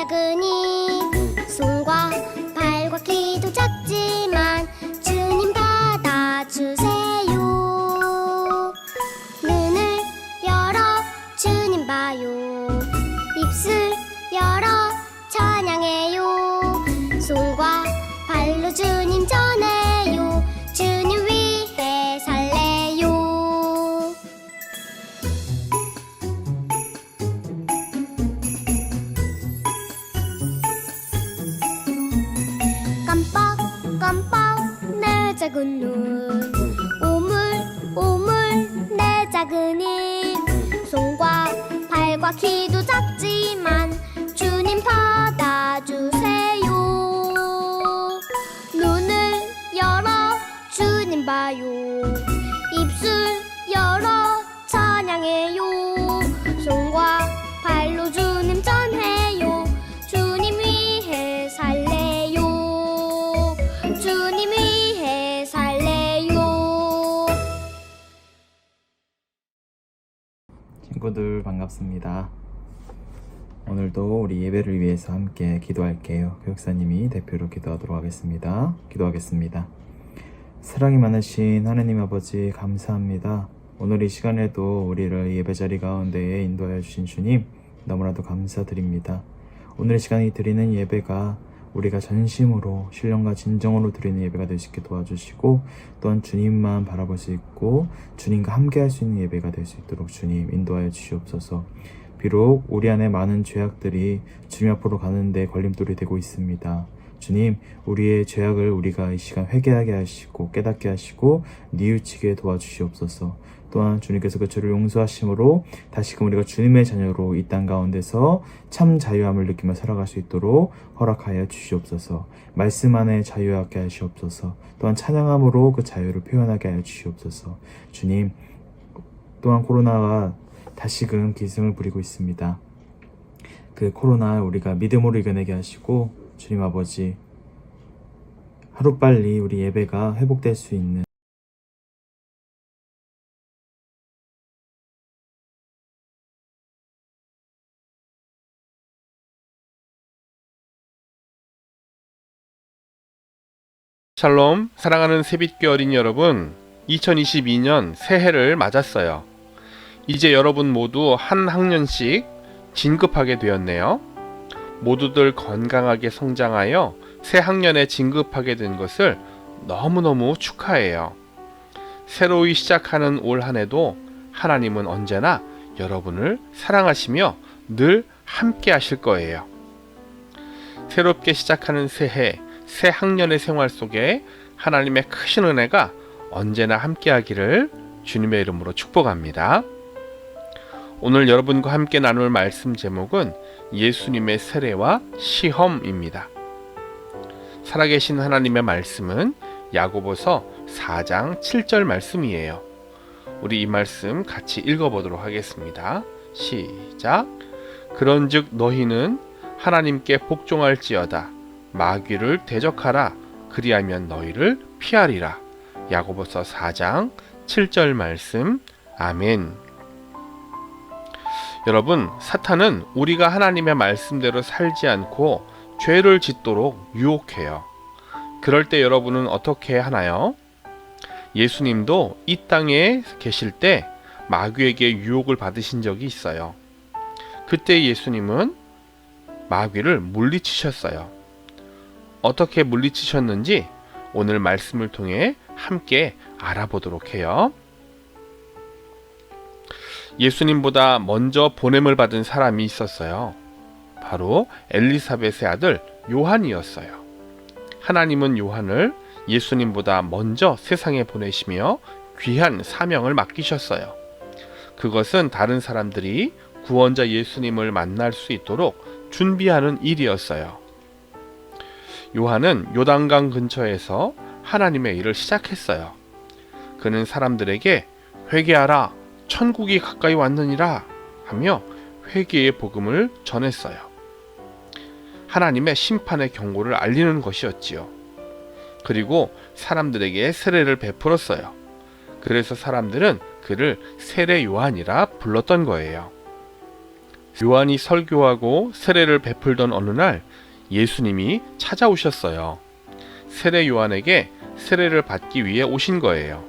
작으니 손과 발과 키도 작지만 주님 받아주세요. 눈을 열어 주님 봐요. 입술 열어 찬양해요. 손과 발로 주님 전해요. 주님 위해 살래요. 깜빡깜빡 내 작은 눈, 오물오물 내 작은 입, 손과 발과 키도 작지만 주님 받아주세요. 눈을 열어 주님 봐요. 입술 열어 찬양해요. 손과 발로 주님 전해요. 주님 위해 살래요. 주님 위해 살래요. 친구들 반갑습니다. 오늘도 우리 예배를 위해서 함께 기도할게요. 교육사님이 대표로 기도하도록 하겠습니다. 기도하겠습니다. 사랑이 많으신 하나님 아버지 감사합니다. 오늘 이 시간에도 우리를 예배 자리 가운데에 인도하여 주신 주님 너무나도 감사드립니다. 오늘 이 시간에 드리는 예배가 우리가 전심으로 신령과 진정으로 드리는 예배가 될 수 있게 도와주시고, 또한 주님만 바라볼 수 있고 주님과 함께 할 수 있는 예배가 될 수 있도록 주님 인도하여 주시옵소서. 비록 우리 안에 많은 죄악들이 주님 앞으로 가는데 걸림돌이 되고 있습니다. 주님, 우리의 죄악을 우리가 이 시간 회개하게 하시고 깨닫게 하시고 뉘우치게 도와주시옵소서. 또한 주님께서 그 죄를 용서하심으로 다시금 우리가 주님의 자녀로 이 땅 가운데서 참 자유함을 느끼며 살아갈 수 있도록 허락하여 주시옵소서. 말씀 안에 자유하게 하시옵소서. 또한 찬양함으로 그 자유를 표현하게 하여 주시옵소서. 주님, 또한 코로나가 다시금 기승을 부리고 있습니다. 그 코로나 우리가 믿음으로 이겨내게 하시고, 주님 아버지, 하루빨리 우리 예배가 회복될 수 있는 샬롬, 사랑하는 새빛교 어린이 여러분, 2022년 새해를 맞았어요. 이제 여러분 모두 한 학년씩 진급하게 되었네요. 모두들 건강하게 성장하여 새 학년에 진급하게 된 것을 너무너무 축하해요. 새로이 시작하는 올 한 해도 하나님은 언제나 여러분을 사랑하시며 늘 함께 하실 거예요. 새롭게 시작하는 새해, 새 학년의 생활 속에 하나님의 크신 은혜가 언제나 함께 하기를 주님의 이름으로 축복합니다. 오늘 여러분과 함께 나눌 말씀 제목은 예수님의 세례와 시험입니다. 살아계신 하나님의 말씀은 야고보서 4장 7절 말씀이에요. 우리 이 말씀 같이 읽어보도록 하겠습니다. 시작. 그런즉 너희는 하나님께 복종할지어다. 마귀를 대적하라. 그리하면 너희를 피하리라. 야고보서 4장 7절 말씀. 아멘. 여러분, 사탄은 우리가 하나님의 말씀대로 살지 않고 죄를 짓도록 유혹해요. 그럴 때 여러분은 어떻게 하나요? 예수님도 이 땅에 계실 때 마귀에게 유혹을 받으신 적이 있어요. 그때 예수님은 마귀를 물리치셨어요. 어떻게 물리치셨는지 오늘 말씀을 통해 함께 알아보도록 해요. 예수님보다 먼저 보냄을 받은 사람이 있었어요. 바로 엘리사벳의 아들 요한이었어요. 하나님은 요한을 예수님보다 먼저 세상에 보내시며 귀한 사명을 맡기셨어요. 그것은 다른 사람들이 구원자 예수님을 만날 수 있도록 준비하는 일이었어요. 요한은 요단강 근처에서 하나님의 일을 시작했어요. 그는 사람들에게 회개하라, 천국이 가까이 왔느니라 하며 회개의 복음을 전했어요. 하나님의 심판의 경고를 알리는 것이었지요. 그리고 사람들에게 세례를 베풀었어요. 그래서 사람들은 그를 세례 요한이라 불렀던 거예요. 요한이 설교하고 세례를 베풀던 어느 날 예수님이 찾아오셨어요. 세례 요한에게 세례를 받기 위해 오신 거예요.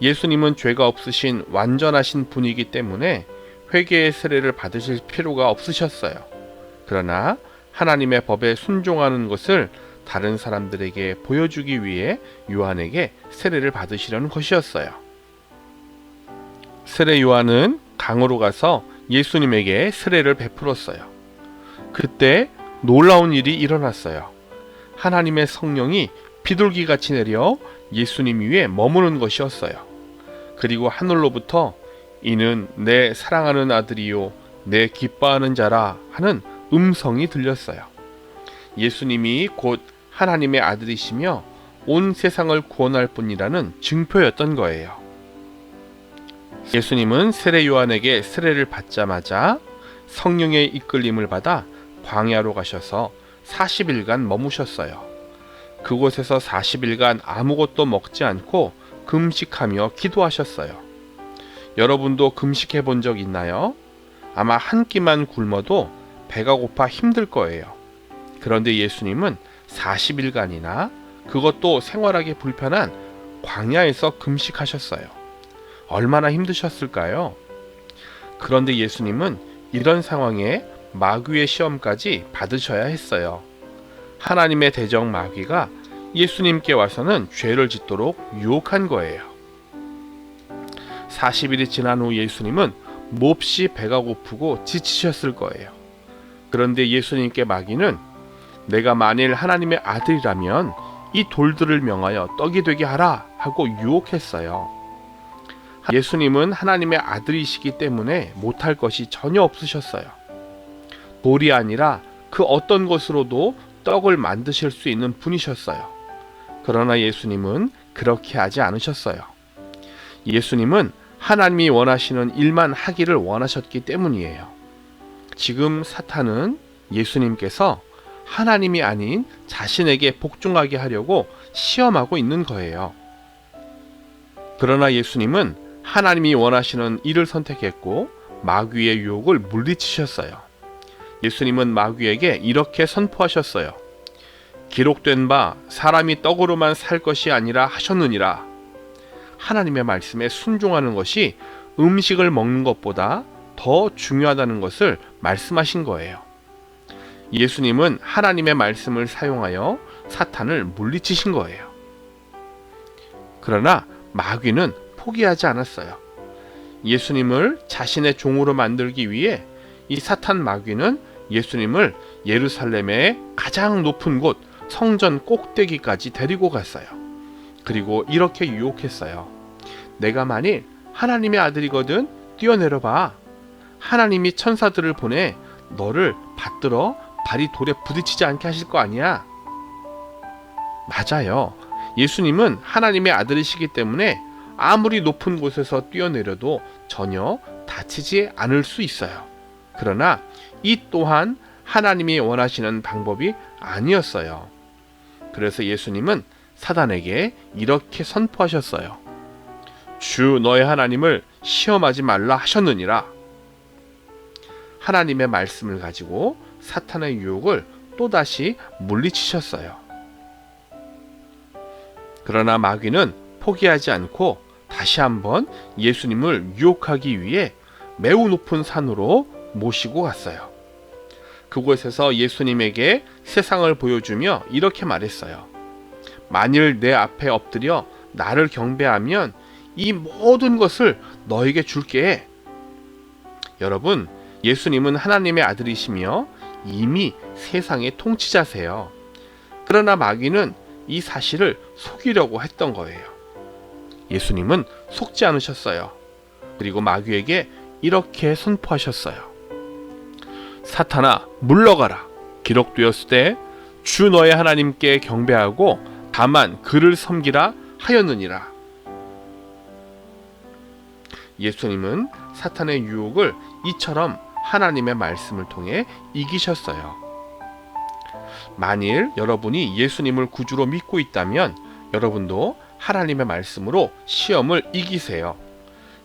예수님은 죄가 없으신 완전하신 분이기 때문에 회개의 세례를 받으실 필요가 없으셨어요. 그러나 하나님의 법에 순종하는 것을 다른 사람들에게 보여주기 위해 요한에게 세례를 받으시려는 것이었어요. 세례 요한은 강으로 가서 예수님에게 세례를 베풀었어요. 그때 놀라운 일이 일어났어요. 하나님의 성령이 비둘기같이 내려 예수님 위에 머무는 것이었어요. 그리고 하늘로부터 이는 내 사랑하는 아들이요 내 기뻐하는 자라 하는 음성이 들렸어요. 예수님이 곧 하나님의 아들이시며 온 세상을 구원할 분이라는 증표였던 거예요. 예수님은 세례 요한에게 세례를 받자마자 성령의 이끌림을 받아 광야로 가셔서 40일간 머무셨어요. 그곳에서 40일간 아무것도 먹지 않고 금식하며 기도하셨어요. 여러분도 금식해 본 적 있나요? 아마 한 끼만 굶어도 배가 고파 힘들 거예요. 그런데 예수님은 40일간이나 그것도 생활하기 불편한 광야에서 금식하셨어요. 얼마나 힘드셨을까요? 그런데 예수님은 이런 상황에 마귀의 시험까지 받으셔야 했어요. 하나님의 대적 마귀가 예수님께 와서는 죄를 짓도록 유혹한 거예요. 40일이 지난 후 예수님은 몹시 배가 고프고 지치셨을 거예요. 그런데 예수님께 마귀는 내가 만일 하나님의 아들이라면 이 돌들을 명하여 떡이 되게 하라 하고 유혹했어요. 예수님은 하나님의 아들이시기 때문에 못할 것이 전혀 없으셨어요. 돌이 아니라 그 어떤 것으로도 떡을 만드실 수 있는 분이셨어요. 그러나 예수님은 그렇게 하지 않으셨어요. 예수님은 하나님이 원하시는 일만 하기를 원하셨기 때문이에요. 지금 사탄은 예수님께서 하나님이 아닌 자신에게 복종하게 하려고 시험하고 있는 거예요. 그러나 예수님은 하나님이 원하시는 일을 선택했고 마귀의 유혹을 물리치셨어요. 예수님은 마귀에게 이렇게 선포하셨어요. 기록된 바 사람이 떡으로만 살 것이 아니라 하셨느니라. 하나님의 말씀에 순종하는 것이 음식을 먹는 것보다 더 중요하다는 것을 말씀하신 거예요. 예수님은 하나님의 말씀을 사용하여 사탄을 물리치신 거예요. 그러나 마귀는 포기하지 않았어요. 예수님을 자신의 종으로 만들기 위해 이 사탄 마귀는 예수님을 예루살렘의 가장 높은 곳 성전 꼭대기까지 데리고 갔어요. 그리고 이렇게 유혹했어요. 내가 만일 하나님의 아들이거든 뛰어내려봐. 하나님이 천사들을 보내 너를 받들어 발이 돌에 부딪히지 않게 하실 거 아니야. 맞아요. 예수님은 하나님의 아들이시기 때문에 아무리 높은 곳에서 뛰어내려도 전혀 다치지 않을 수 있어요. 그러나 이 또한 하나님이 원하시는 방법이 아니었어요. 그래서 예수님은 사단에게 이렇게 선포하셨어요. 주 너의 하나님을 시험하지 말라 하셨느니라. 하나님의 말씀을 가지고 사탄의 유혹을 또다시 물리치셨어요. 그러나 마귀는 포기하지 않고 다시 한번 예수님을 유혹하기 위해 매우 높은 산으로 모시고 갔어요. 그곳에서 예수님에게 세상을 보여주며 이렇게 말했어요. 만일 내 앞에 엎드려 나를 경배하면 이 모든 것을 너에게 줄게. 여러분, 예수님은 하나님의 아들이시며 이미 세상의 통치자세요. 그러나 마귀는 이 사실을 속이려고 했던 거예요. 예수님은 속지 않으셨어요. 그리고 마귀에게 이렇게 선포하셨어요. 사탄아, 물러가라. 기록되었으되 주 너의 하나님께 경배하고 다만 그를 섬기라 하였느니라. 예수님은 사탄의 유혹을 이처럼 하나님의 말씀을 통해 이기셨어요. 만일 여러분이 예수님을 구주로 믿고 있다면 여러분도 하나님의 말씀으로 시험을 이기세요.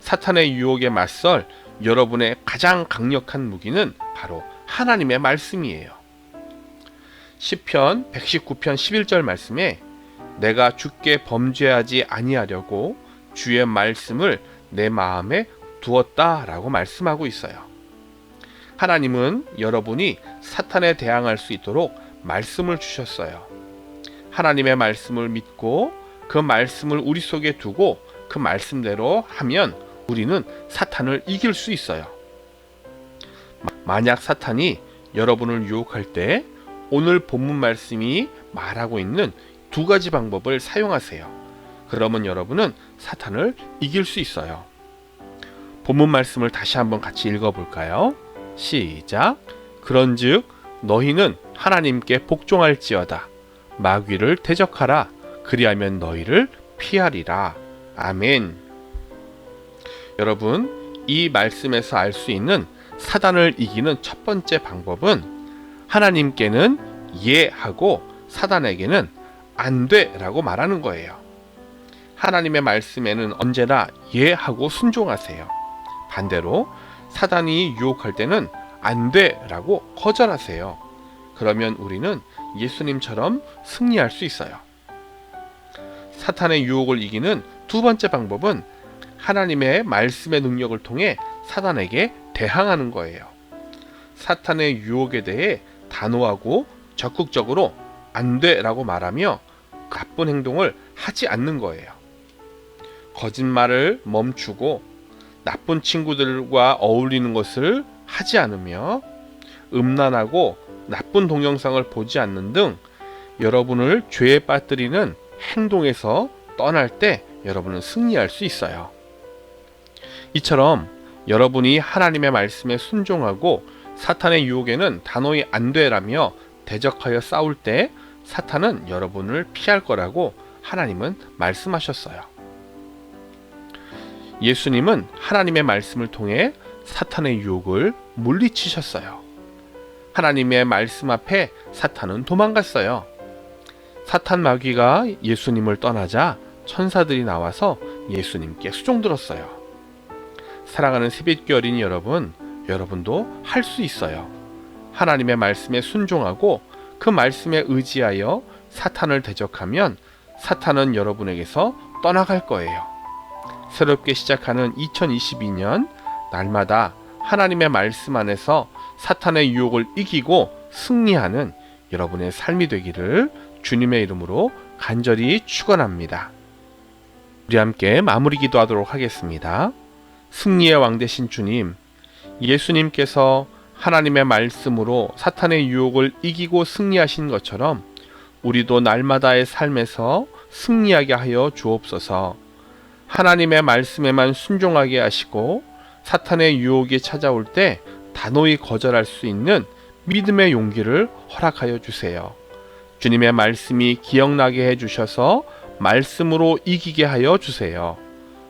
사탄의 유혹에 맞설 여러분의 가장 강력한 무기는 바로 하나님의 말씀이에요. 시편 119편 11절 말씀에 내가 주께 범죄하지 아니하려고 주의 말씀을 내 마음에 두었다라고 말씀하고 있어요. 하나님은 여러분이 사탄에 대항할 수 있도록 말씀을 주셨어요. 하나님의 말씀을 믿고 그 말씀을 우리 속에 두고 그 말씀대로 하면 우리는 사탄을 이길 수 있어요. 만약 사탄이 여러분을 유혹할 때 오늘 본문 말씀이 말하고 있는 두 가지 방법을 사용하세요. 그러면 여러분은 사탄을 이길 수 있어요. 본문 말씀을 다시 한번 같이 읽어볼까요? 시작. 그런즉 너희는 하나님께 복종할지어다. 마귀를 대적하라. 그리하면 너희를 피하리라. 아멘. 여러분, 이 말씀에서 알 수 있는 사단을 이기는 첫 번째 방법은 하나님께는 예 하고 사단에게는 안 돼 라고 말하는 거예요. 하나님의 말씀에는 언제나 예 하고 순종하세요. 반대로 사단이 유혹할 때는 안 돼 라고 거절하세요. 그러면 우리는 예수님처럼 승리할 수 있어요. 사탄의 유혹을 이기는 두 번째 방법은 하나님의 말씀의 능력을 통해 사단에게 대항하는 거예요. 사탄의 유혹에 대해 단호하고 적극적으로 안 돼 라고 말하며 나쁜 행동을 하지 않는 거예요. 거짓말을 멈추고 나쁜 친구들과 어울리는 것을 하지 않으며 음란하고 나쁜 동영상을 보지 않는 등 여러분을 죄에 빠뜨리는 행동에서 떠날 때 여러분은 승리할 수 있어요. 이처럼 여러분이 하나님의 말씀에 순종하고 사탄의 유혹에는 단호히 안 되라며 대적하여 싸울 때 사탄은 여러분을 피할 거라고 하나님은 말씀하셨어요. 예수님은 하나님의 말씀을 통해 사탄의 유혹을 물리치셨어요. 하나님의 말씀 앞에 사탄은 도망갔어요. 사탄 마귀가 예수님을 떠나자 천사들이 나와서 예수님께 수종들었어요. 사랑하는 새벽기 어린이 여러분, 여러분도 할 수 있어요. 하나님의 말씀에 순종하고 그 말씀에 의지하여 사탄을 대적하면 사탄은 여러분에게서 떠나갈 거예요. 새롭게 시작하는 2022년 날마다 하나님의 말씀 안에서 사탄의 유혹을 이기고 승리하는 여러분의 삶이 되기를 주님의 이름으로 간절히 축원합니다. 우리 함께 마무리 기도하도록 하겠습니다. 승리의 왕 되신 주님, 예수님께서 하나님의 말씀으로 사탄의 유혹을 이기고 승리하신 것처럼 우리도 날마다의 삶에서 승리하게 하여 주옵소서. 하나님의 말씀에만 순종하게 하시고 사탄의 유혹이 찾아올 때 단호히 거절할 수 있는 믿음의 용기를 허락하여 주세요. 주님의 말씀이 기억나게 해주셔서 말씀으로 이기게 하여 주세요.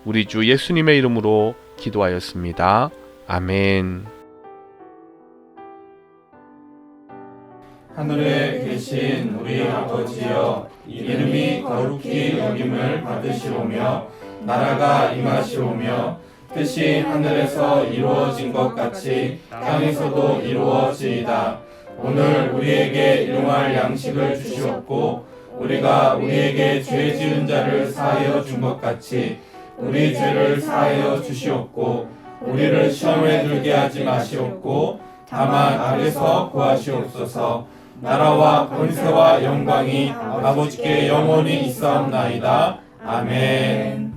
우리 주 예수님의 이름으로 기도하였습니다. 아멘. 하늘에 계신 우리 아버지여, 이름이 거룩히 여김을 받으시오며 나라가 임하시오며 뜻이 하늘에서 이루어진 것 같이 땅에서도 이루어지이다. 오늘 우리에게 일용할 양식을 주시옵고 우리가 우리에게 죄 지은 자를 사하여 준 것 같이 우리 죄를 사하여 주시옵고 우리를 시험에 들게 하지 마시옵고 다만 악에서 구하시옵소서. 나라와 권세와 영광이 아버지께 영원히 있사옵나이다. 아멘.